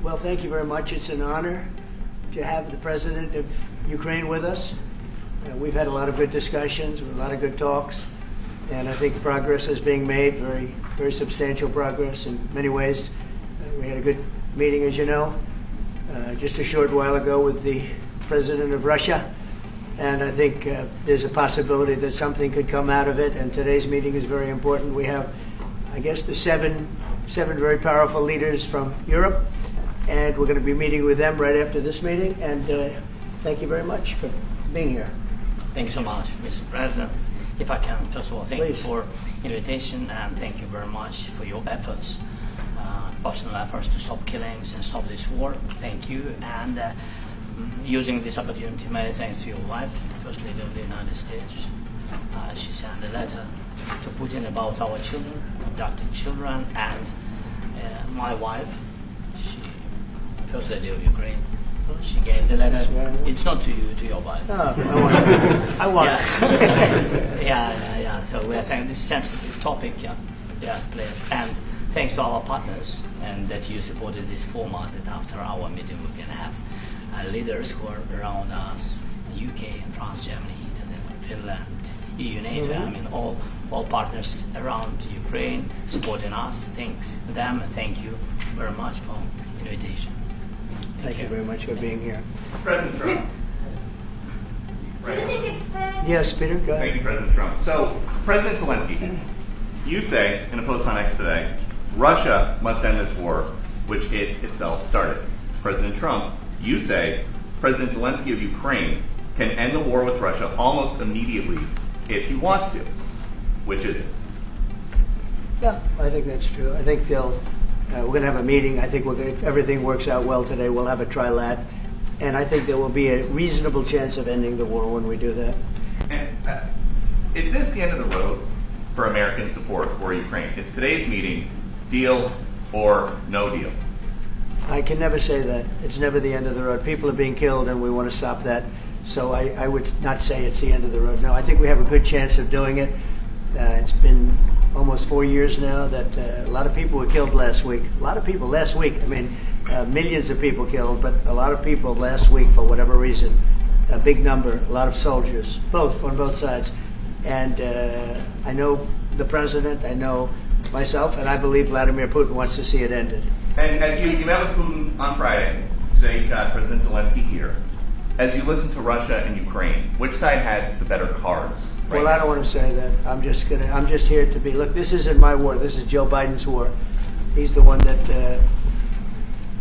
Well, thank you very much. It's an honor to have the President of Ukraine with us. We've had a lot of good discussions, a lot of good talks, and I think progress is being made, very substantial progress in many ways. We had a good meeting, as you know, just a short while ago with the President of Russia, and I think there's a possibility that something could come out of it, and today's meeting is very important. We have, I guess, the seven very powerful leaders from Europe, and we're going to be meeting with them right after this meeting, and thank you very much for being here. Thank you so much, Mr. President. If I can, first of all, thank you for invitation, and thank you very much for your efforts, personal efforts to stop killings and stop this war. Thank you, and using this opportunity, many thanks to your wife, First Lady of the United States. She sent a letter to Putin about our children, adopted children, and my wife, First Lady of Ukraine. She gave the letter. It's not to you, to your wife. Oh, I want it. Yeah. So we are saying this sensitive topic. Yes, please. And thanks to our partners, and that you supported this format. That after our meeting we can have leaders who are around us: UK, France, Germany, Italy, Finland, EU, NATO. I mean, all partners around Ukraine supporting us. Thanks them, and thank you very much for invitation. Thank you very much for being here. President Trump. Yes, Peter, go ahead. Thank you, President Trump. So, President Zelensky, you say in a post on X today, Russia must end this war, which it itself started. President Trump, you say President Zelensky of Ukraine can end the war with Russia almost immediately if he wants to. Which is it? Yeah, I think that's true. I think we're going to have a meeting. I think if everything works out well today, we'll have a trilat. And I think there will be a reasonable chance of ending the war when we do that. And, is this the end of the road for American support for Ukraine? Is today's meeting deal or no deal? I can never say that. It's never the end of the road. People are being killed, and we want to stop that. So I would not say it's the end of the road. No, I think we have a good chance of doing it. It's been almost 4 years now that a lot of people were killed last week. A lot of people last week. I mean, millions of people killed, but a lot of people last week for whatever reason. A big number, a lot of soldiers, on both sides. And I know the president, I know myself, and I believe Vladimir Putin wants to see it ended. And as you met with Putin on Friday, today you got President Zelensky here. As you listen to Russia and Ukraine, which side has the better cards? Well, I don't want to say that. I'm just here to be. Look, this isn't my war. This is Joe Biden's war. He's the one that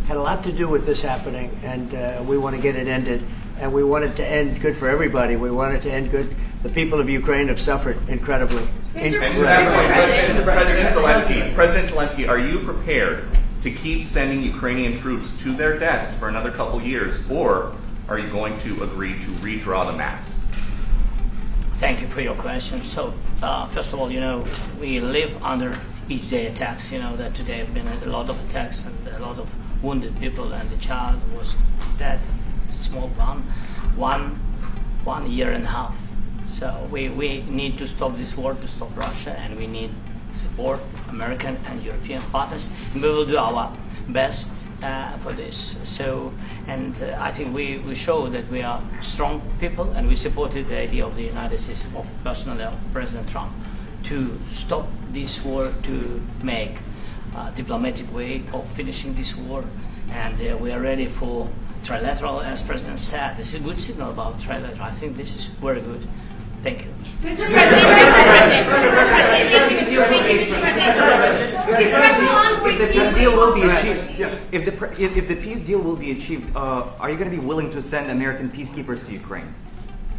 had a lot to do with this happening, and we want to get it ended. And we want it to end good for everybody. We want it to end good. The people of Ukraine have suffered incredibly. President Zelensky, are you prepared to keep sending Ukrainian troops to their deaths for another couple years, or are you going to agree to redraw the maps? Thank you for your question. So, first of all, we live under each day attacks. That today have been a lot of attacks and a lot of wounded people, and the child was dead, small one year and a half. So we need to stop this war, to stop Russia, and we need support, American and European partners, and we will do our best for this. So, and I think we show that we are strong people, and we supported the idea of the United States, of personally of President Trump, to stop this war, to make a diplomatic way of finishing this war, and we are ready for trilateral, as President said. This is a good signal about trilateral. I think this is very good. Thank you. Mr. President, if the peace deal will be achieved, are you going to be willing to send American peacekeepers to Ukraine?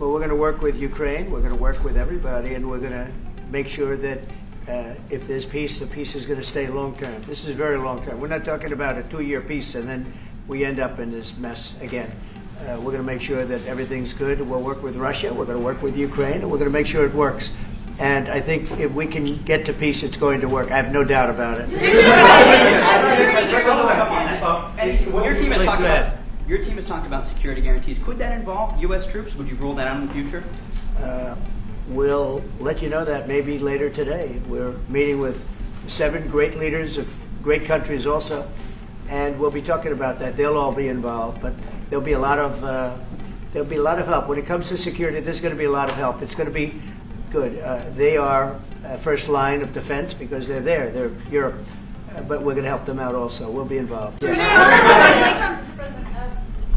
Well, we're going to work with Ukraine. We're going to work with everybody, and we're going to make sure that if there's peace, the peace is going to stay long term. This is very long term. We're not talking about a 2-year peace and then we end up in this mess again. We're going to make sure that everything's good. We'll work with Russia. We're going to work with Ukraine, and we're going to make sure it works. And I think if we can get to peace, it's going to work. I have no doubt about it. Your team has talked about security guarantees. Could that involve U.S. troops? Would you rule that out in the future? We'll let you know that maybe later today. We're meeting with 7 great leaders of great countries also. and we'll be talking about that. They'll all be involved, but there'll be a lot of help when it comes to security. There's going to be a lot of help. It's going to be good. They are first line of defense because they're there. They're Europe, but we're going to help them out also. We'll be involved. Yes. Mr. President,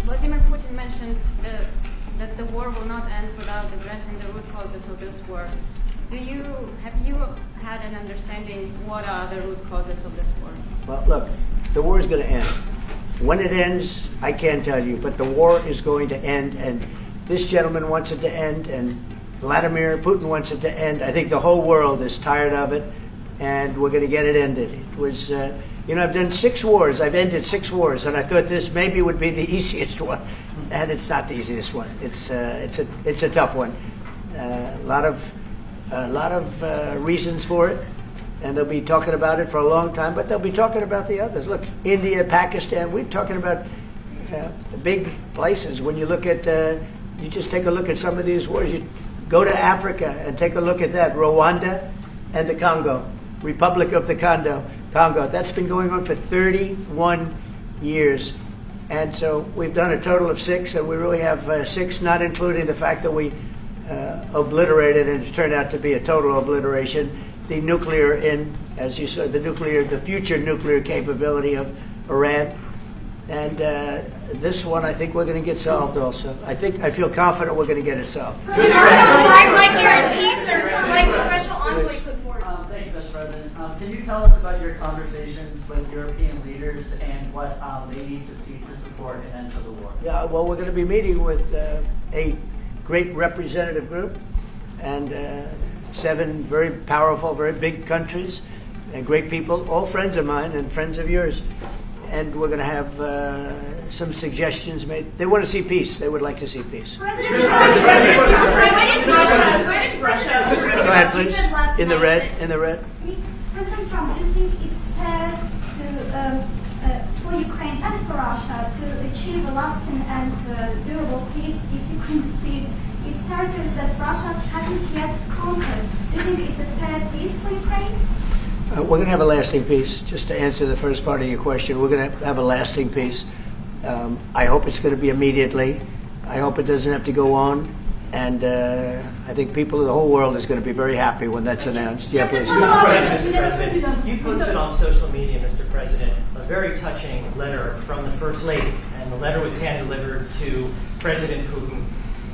Vladimir Putin mentioned that the war will not end without addressing the root causes of this war. Have you had an understanding what are the root causes of this war? Well, look, the war is going to end. When it ends, I can't tell you, but the war is going to end, and this gentleman wants it to end, and Vladimir Putin wants it to end. I think the whole world is tired of it, and we're going to get it ended. It was, I've done 6 wars. I've ended 6 wars, and I thought this maybe would be the easiest one, and it's not the easiest one. It's a tough one. A lot of reasons for it, and they'll be talking about it for a long time, but they'll be talking about the others. Look, India, Pakistan, we're talking about the big places. When you look at, you just take a look at some of these wars. You go to Africa and take a look at that. Rwanda and the Congo, Republic of the Congo. That's been going on for 31 years. And so we've done a total of 6, and we really have 6, not including the fact that we obliterated, and it turned out to be a total obliteration, the nuclear, as you said, the future nuclear capability of Iran. And this one, I think we're going to get solved also. I feel confident we're going to get it solved. Like guarantees or like the special envoy put forward. Thank you, Mr. President. Can you tell us about your conversations with European leaders and what they need to see to support an end to the war? Yeah, well, we're going to be meeting with a great representative group and 7 very powerful, very big countries and great people, all friends of mine and friends of yours. And we're going to have some suggestions made. They want to see peace. They would like to see peace. When did Russia? Go ahead, please. In the red. President Trump, do you think it's fair for Ukraine and for Russia to achieve a lasting and durable peace if Ukraine cedes its territories that Russia hasn't yet conquered? Do you think it's a fair peace for Ukraine? We're going to have a lasting peace. Just to answer the first part of your question, we're going to have a lasting peace. I hope it's going to be immediately. I hope it doesn't have to go on. And I think people of the whole world is going to be very happy when that's announced. Yeah, please. Mr. President, you posted on social media, Mr. President, a very touching letter from the First Lady. And the letter was hand-delivered to President Putin.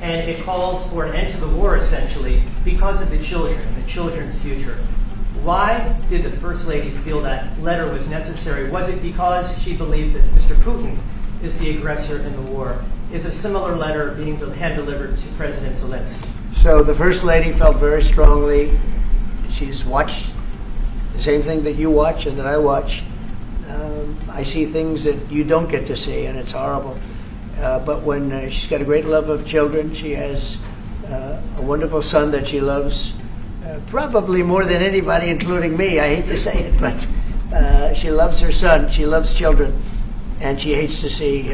And it calls for an end to the war, essentially, because of the children and the children's future. Why did the First Lady feel that letter was necessary? Was it because she believes that Mr. Putin is the aggressor in the war? Is a similar letter being hand-delivered to President Zelensky? So the First Lady felt very strongly. She's watched the same thing that you watch and that I watch. I see things that you don't get to see, and it's horrible. But when she's got a great love of children, she has a wonderful son that she loves. Probably more than anybody, including me. I hate to say it, but she loves her son. She loves children, and she hates to see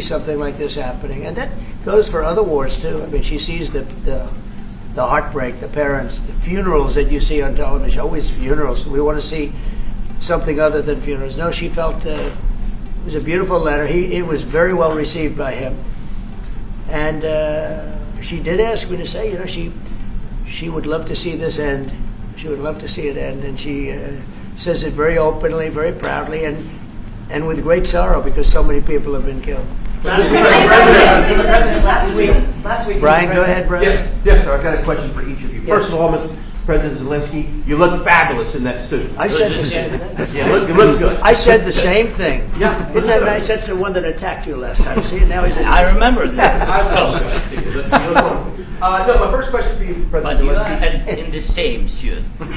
something like this happening. And that goes for other wars too. I mean, she sees the heartbreak, the parents, the funerals that you see on television. Always funerals. We want to see something other than funerals. No, she felt it was a beautiful letter. It was very well received by him, and she did ask me to say, she would love to see this end. She would love to see it end, and she says it very openly, very proudly, and with great sorrow because so many people have been killed. Last week, Brian, go ahead, Brian. Yes, sir. I've got a question for each of you. First of all, Mr. President Zelensky, you look fabulous in that suit. I said the same thing. You look good. I said the same thing. Yeah. Isn't that nice? That's the one that attacked you last time. See, now he's. I remember that. No, my first question for you, But President you Zelensky. are in the same suit. You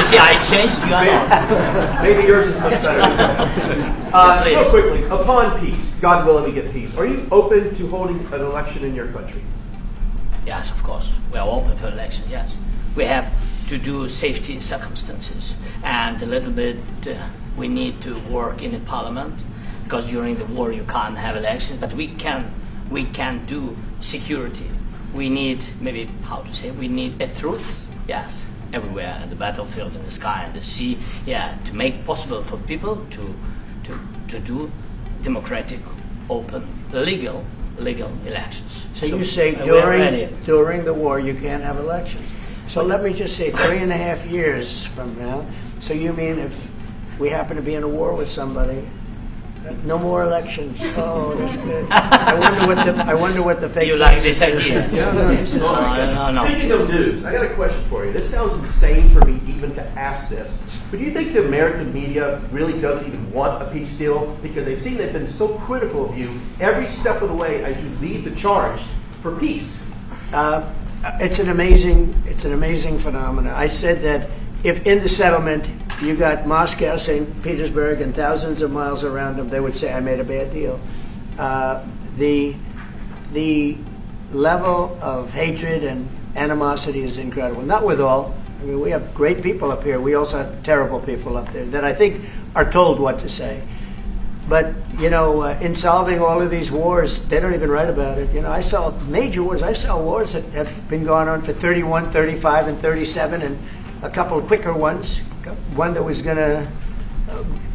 see, I changed. You are not. Maybe yours is much better. Real quickly, upon peace, God willing we get peace, are you open to holding an election in your country? Yes, of course. We are open for election, yes. We have to do safety circumstances. And a little bit, we need to work in the parliament, because during the war you can't have elections, but we can do security. We need, maybe, we need a truth, yes. everywhere, in the battlefield, in the sky, in the sea, to make possible for people to do democratic, open, legal elections. So you say we're ready. during the war you can't have elections. So let me just say 3.5 years from now. So you mean if we happen to be in a war with somebody, no more elections? Oh, that's good. I wonder what the fake. You like news this idea? is. No. Speaking of news, I got a question for you. This sounds insane for me even to ask this. But do you think the American media really doesn't even want a peace deal? Because they've seen they've been so critical of you every step of the way as you lead the charge for peace. It's an amazing phenomenon. I said that if in the settlement you got Moscow, St. Petersburg, and thousands of miles around them, they would say I made a bad deal. The level of hatred and animosity is incredible. Not with all. I mean, we have great people up here. We also have terrible people up there that I think are told what to say. But, in solving all of these wars, they don't even write about it. I saw major wars. I saw wars that have been going on for 31, 35, and 37, and a couple of quicker ones. One that was going to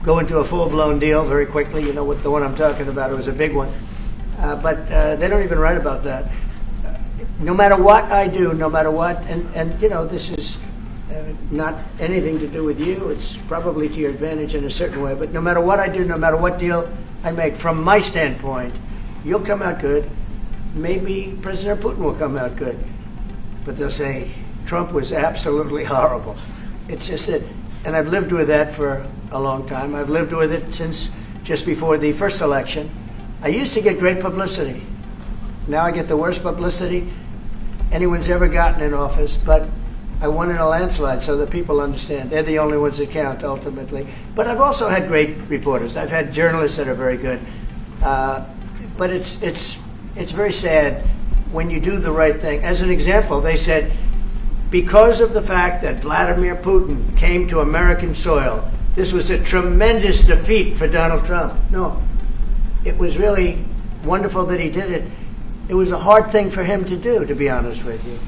go into a full-blown deal very quickly. You know what the one I'm talking about. It was a big one. But they don't even write about that. No matter what I do, no matter what, and this is not anything to do with you. It's probably to your advantage in a certain way. But no matter what I do, no matter what deal I make, from my standpoint, you'll come out good. Maybe President Putin will come out good. But they'll say, Trump was absolutely horrible. It's just that, and I've lived with that for a long time. I've lived with it since just before the first election. I used to get great publicity. Now I get the worst publicity anyone's ever gotten in office, but I won in a landslide, so that people understand. They're the only ones that count, ultimately. But I've also had great reporters. I've had journalists that are very good. But it's very sad when you do the right thing. As an example, they said, because of the fact that Vladimir Putin came to American soil, this was a tremendous defeat for Donald Trump. No, it was really wonderful that he did it. It was a hard thing for him to do, to be honest with you.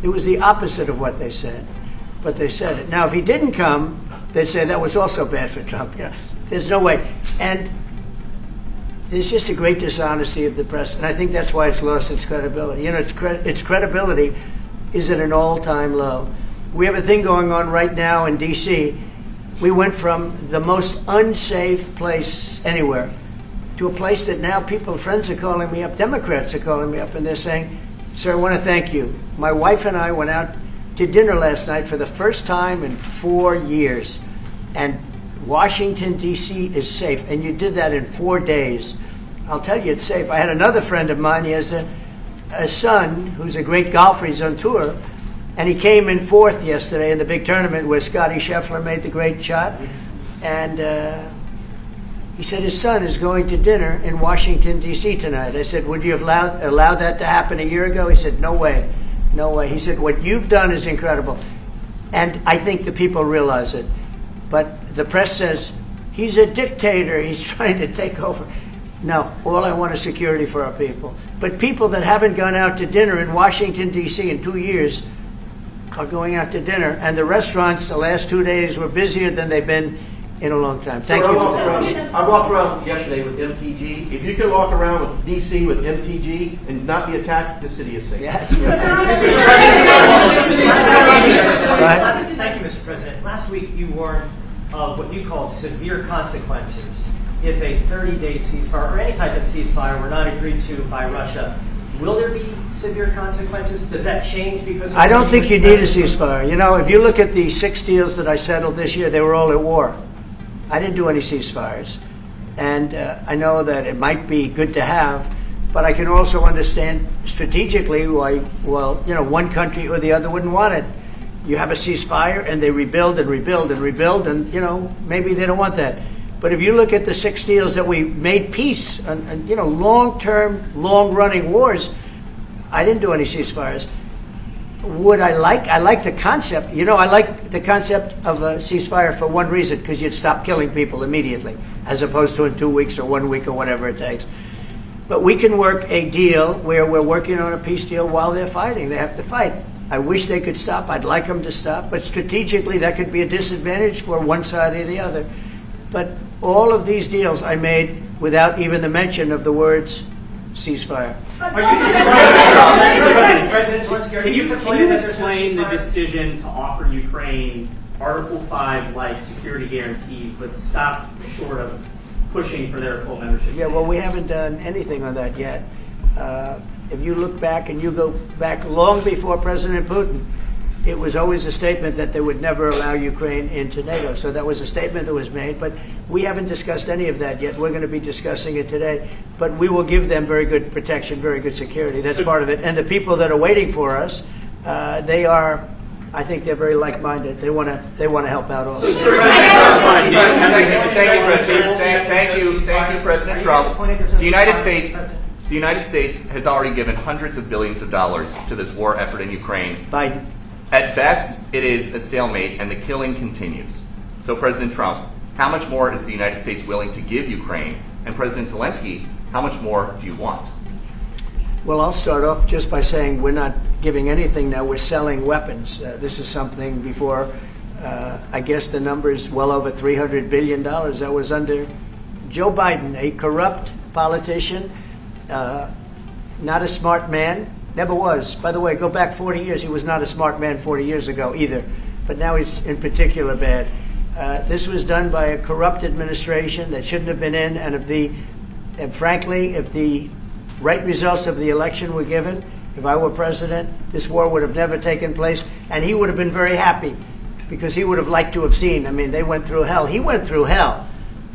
It was the opposite of what they said, but they said it. Now, if he didn't come, they'd say that was also bad for Trump. There's no way. And there's just a great dishonesty of the press, and I think that's why it's lost its credibility. Its credibility is at an all-time low. We have a thing going on right now in D.C. We went from the most unsafe place anywhere to a place that now friends are calling me up, Democrats are calling me up, and they're saying, sir, I want to thank you. My wife and I went out to dinner last night for the first time in 4 years, and Washington, D.C. is safe, and you did that in 4 days. I'll tell you, it's safe. I had another friend of mine. He has a son who's a great golfer. He's on tour, and he came in fourth yesterday in the big tournament where Scotty Scheffler made the great shot, and he said his son is going to dinner in Washington, D.C. tonight. I said, would you have allowed that to happen a year ago? He said, no way. No way. He said, what you've done is incredible. And I think the people realize it. But the press says, he's a dictator. He's trying to take over. No, all I want is security for our people. But people that haven't gone out to dinner in Washington, D.C. in 2 years are going out to dinner. And the restaurants the last 2 days were busier than they've been in a long time. Thank you for that. I walked around yesterday with MTG. If you can walk around with DC with MTG and not be attacked, the city is safe. Yes. Thank you, Mr. President. Last week you warned of what you called severe consequences if a 30-day ceasefire or any type of ceasefire were not agreed to by Russia. Will there be severe consequences? Does that change because of I don't think you need a ceasefire. If you look at the 6 deals that I settled this year, they were all at war. I didn't do any ceasefires. And I know that it might be good to have, but I can also understand strategically why, one country or the other wouldn't want it. You have a ceasefire and they rebuild and rebuild and rebuild, and, maybe they don't want that. But if you look at the 6 deals that we made peace and long-term, long-running wars, I didn't do any ceasefires. I like the concept. I like the concept of a ceasefire for one reason, because you'd stop killing people immediately, as opposed to in 2 weeks or 1 week or whatever it takes. But we can work a deal where we're working on a peace deal while they're fighting. They have to fight. I wish they could stop. I'd like them to stop. But strategically, that could be a disadvantage for one side or the other. But all of these deals I made without even the mention of the words ceasefire. Can you explain the decision to offer Ukraine Article 5-like security guarantees, but stop short of pushing for their full membership? Yeah, well, we haven't done anything on that yet. If you look back and you go back long before President Putin, it was always a statement that they would never allow Ukraine into NATO. So that was a statement that was made, but we haven't discussed any of that yet. We're going to be discussing it today, but we will give them very good protection, very good security. That's part of it. And the people that are waiting for us, they are, I think they're very like-minded. They want to help out also. Thank you, President Trump. The United States has already given hundreds of billions of dollars to this war effort in Ukraine. Biden. At best, it is a stalemate, and the killing continues. So, President Trump, how much more is the United States willing to give Ukraine? And President Zelensky, how much more do you want? Well, I'll start off just by saying we're not giving anything now. We're selling weapons. This is something before, I guess the number is well over $300 billion. That was under Joe Biden, a corrupt politician, not a smart man, never was. By the way, go back 40 years. He was not a smart man 40 years ago either. But now he's in particular bad. This was done by a corrupt administration that shouldn't have been in. And frankly, if the right results of the election were given, if I were president, this war would have never taken place. And he would have been very happy because he would have liked to have seen. I mean, they went through hell. He went through hell.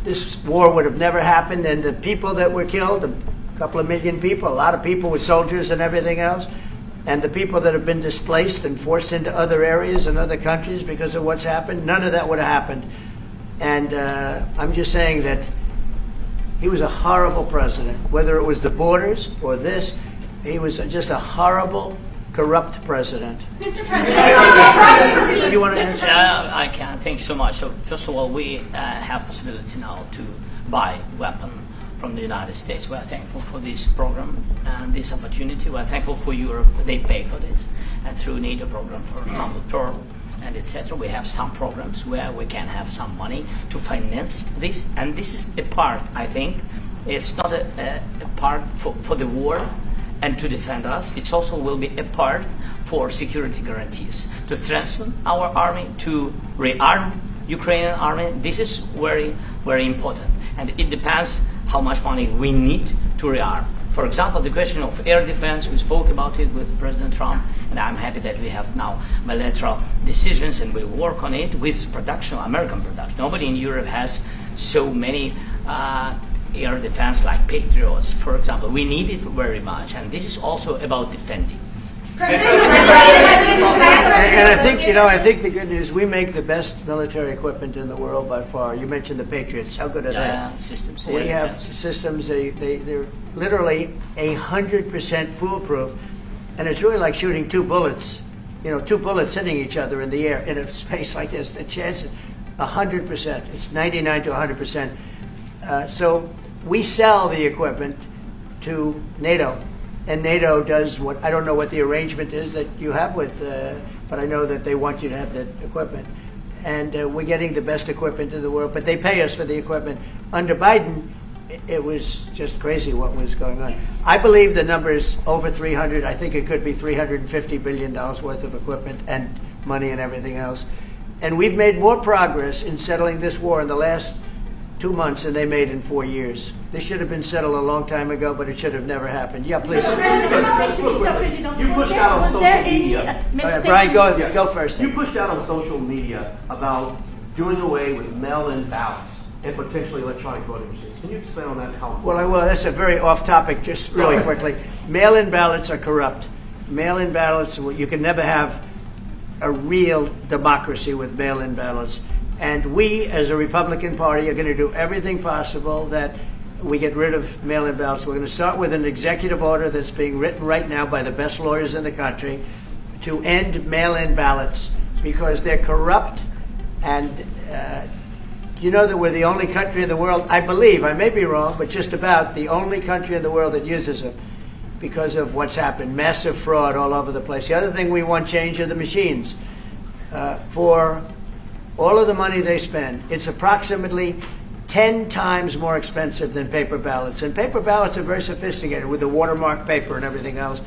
This war would have never happened. And the people that were killed, a couple of million people, a lot of people with soldiers and everything else, and the people that have been displaced and forced into other areas and other countries because of what's happened, none of that would have happened. And I'm just saying that he was a horrible president, whether it was the borders or this. He was just a horrible, corrupt president. Mr. President, You want to answer? I can. Thank you so much. So first of all, we have possibility now to buy weapons from the United States. We are thankful for this program and this opportunity. We are thankful for Europe. They pay for this. And through NATO program, for example, Pearl and etc., we have some programs where we can have some money to finance this. And this is a part, I think, it's not a part for the war and to defend us. It also will be a part for security guarantees, to strengthen our army, to rearm Ukrainian army. This is very, very important. And it depends how much money we need to rearm. For example, the question of air defense, we spoke about it with President Trump, and I'm happy that we have now bilateral decisions and we work on it with production, American production. Nobody in Europe has so many air defense like Patriots, for example. We need it very much, and this is also about defending. And I think, I think the good news, we make the best military equipment in the world by far. You mentioned the Patriots. How good are they? Systems. We have systems, they're literally 100% foolproof. And it's really like shooting two bullets, two bullets hitting each other in the air in a space like this. The chance is 100%. It's 99 to 100%. So we sell the equipment to NATO. And NATO does what, I don't know what the arrangement is that you have with, but I know that they want you to have that equipment. And we're getting the best equipment in the world, but they pay us for the equipment. Under Biden, it was just crazy what was going on. I believe the number is over 300. I think it could be $350 billion worth of equipment and money and everything else. And we've made more progress in settling this war in the last 2 months than they made in 4 years. This should have been settled a long time ago, but it should have never happened. Yeah, please. You pushed out on social media. Brian, go first. You pushed out on social media about doing away with mail-in ballots and potentially electronic voting machines. Can you explain on that? Well, I will. That's a very off-topic, just really quickly. Mail-in ballots are corrupt. Mail-in ballots, you can never have a real democracy with mail-in ballots. And we, as a Republican Party, are going to do everything possible that we get rid of mail-in ballots. We're going to start with an executive order that's being written right now by the best lawyers in the country to end mail-in ballots because they're corrupt. And you know that we're the only country in the world, I believe, I may be wrong, but just about the only country in the world that uses them. because of what's happened. Massive fraud all over the place. The other thing we want change are the machines. For all of the money they spend, it's approximately 10 times more expensive than paper ballots. And paper ballots are very sophisticated with the watermark paper and everything else.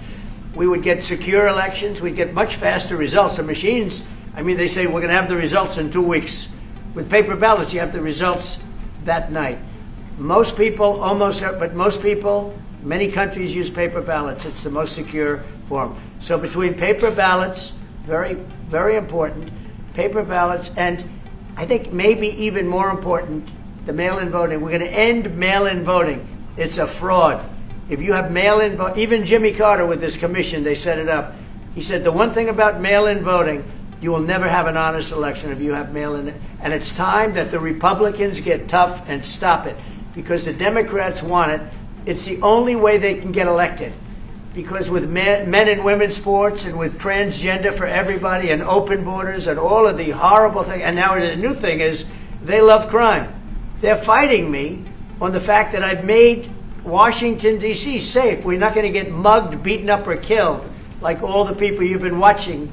We would get secure elections. We'd get much faster results. The machines, I mean, they say we're going to have the results in 2 weeks. With paper ballots, you have the results that night. Most people, many countries use paper ballots. It's the most secure form. So between paper ballots, very, very important, paper ballots, and I think maybe even more important, the mail-in voting. We're going to end mail-in voting. It's a fraud. If you have mail-in vote, even Jimmy Carter with this commission, they set it up. He said the one thing about mail-in voting, you will never have an honest election if you have mail-in. And it's time that the Republicans get tough and stop it, because the Democrats want it. It's the only way they can get elected. Because with men and women's sports and with transgender for everybody and open borders and all of the horrible things, and now the new thing is they love crime. They're fighting me on the fact that I've made Washington, D.C. safe. We're not going to get mugged, beaten up, or killed like all the people you've been watching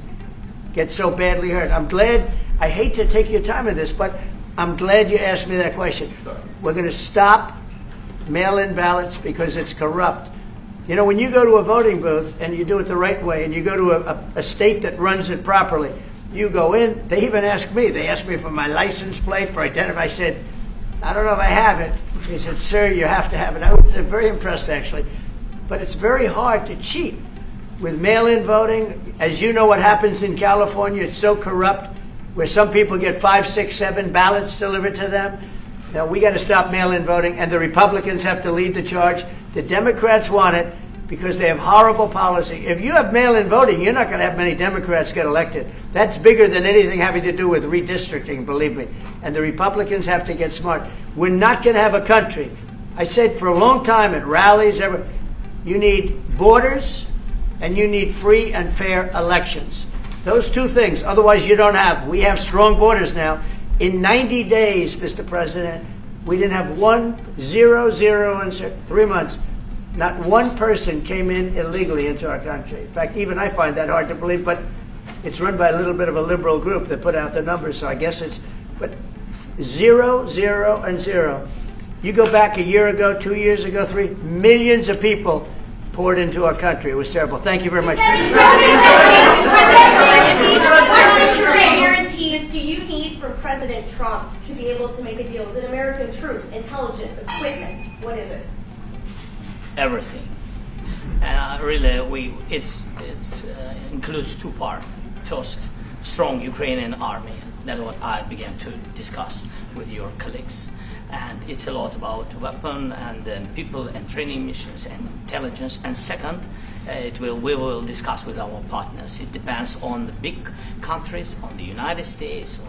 get so badly hurt. I'm glad, I hate to take your time with this, but I'm glad you asked me that question. We're going to stop mail-in ballots because it's corrupt. You know, when you go to a voting booth and you do it the right way and you go to a state that runs it properly, you go in, they even ask me. They asked me for my license plate, for identify. I said, I don't know if I have it. He said, sir, you have to have it. I was very impressed, actually. But it's very hard to cheat with mail-in voting. As you know what happens in California, it's so corrupt, where some people get 5, 6, 7 ballots delivered to them. Now, we got to stop mail-in voting, and the Republicans have to lead the charge. The Democrats want it because they have horrible policy. If you have mail-in voting, you're not going to have many Democrats get elected. That's bigger than anything having to do with redistricting, believe me. And the Republicans have to get smart. We're not going to have a country. I said for a long time at rallies, you need borders and you need free and fair elections. Those two things, otherwise you don't have. We have strong borders now. In 90 days, Mr. President, we didn't have 0 in 3 months. Not one person came in illegally into our country. In fact, even I find that hard to believe, but it's run by a little bit of a liberal group that put out the numbers, so I guess it's, but 0, 0, and 0. You go back a year ago, 2 years ago, 3, millions of people poured into our country. It was terrible. Thank you very much. What guarantees do you need from President Trump to be able to make a deal? Is it American troops, intelligence, equipment? What is it? Everything. Really, it includes 2 parts. First, strong Ukrainian army. That's what I began to discuss with your colleagues. And it's a lot about weapon and then people and training missions and intelligence. And second, we will discuss with our partners. It depends on the big countries, on the United States,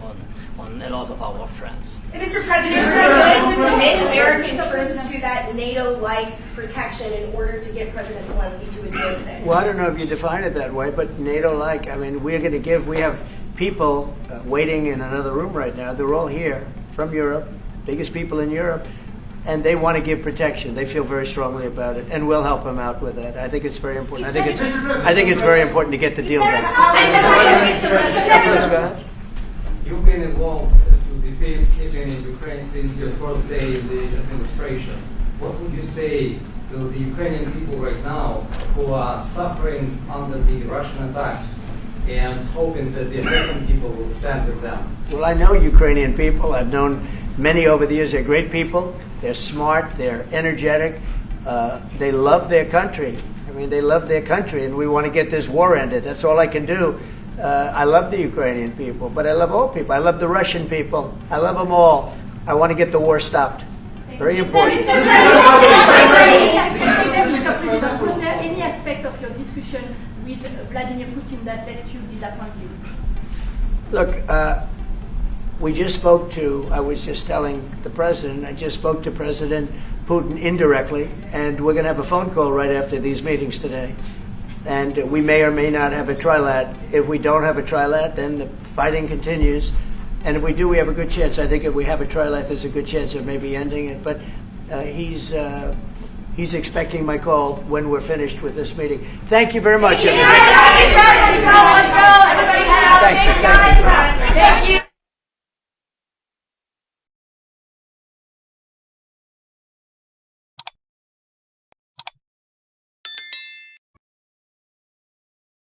on a lot of our friends. Mr. President, is it good to commit American troops to that NATO-like protection in order to get President Zelensky to a deal today? Well, I don't know if you define it that way, but NATO-like, I mean, we have people waiting in another room right now. They're all here from Europe, biggest people in Europe, and they want to give protection. They feel very strongly about it, and we'll help them out with that. I think it's very important. I think it's very important to get the deal done. You've been involved to the peacekeeping in Ukraine since your first day in the administration. What would you say to the Ukrainian people right now who are suffering under the Russian attacks and hoping that the American people will stand with them? Well, I know Ukrainian people. I've known many over the years. They're great people. They're smart. They're energetic. They love their country. I mean, they love their country, and we want to get this war ended. That's all I can do. I love the Ukrainian people, but I love all people. I love the Russian people. I love them all. I want to get the war stopped. Very important. Was there any aspect of your discussion with Vladimir Putin that left you disappointed? Look, I was just telling the president, I just spoke to President Putin indirectly, and we're going to have a phone call right after these meetings today. And we may or may not have a trilat. If we don't have a trilat, then the fighting continues. And if we do, we have a good chance. I think if we have a trilat, there's a good chance of maybe ending it. But he's expecting my call when we're finished with this meeting. Thank you very much, everybody. Let's go. Everybody have a Thank you. Thank you.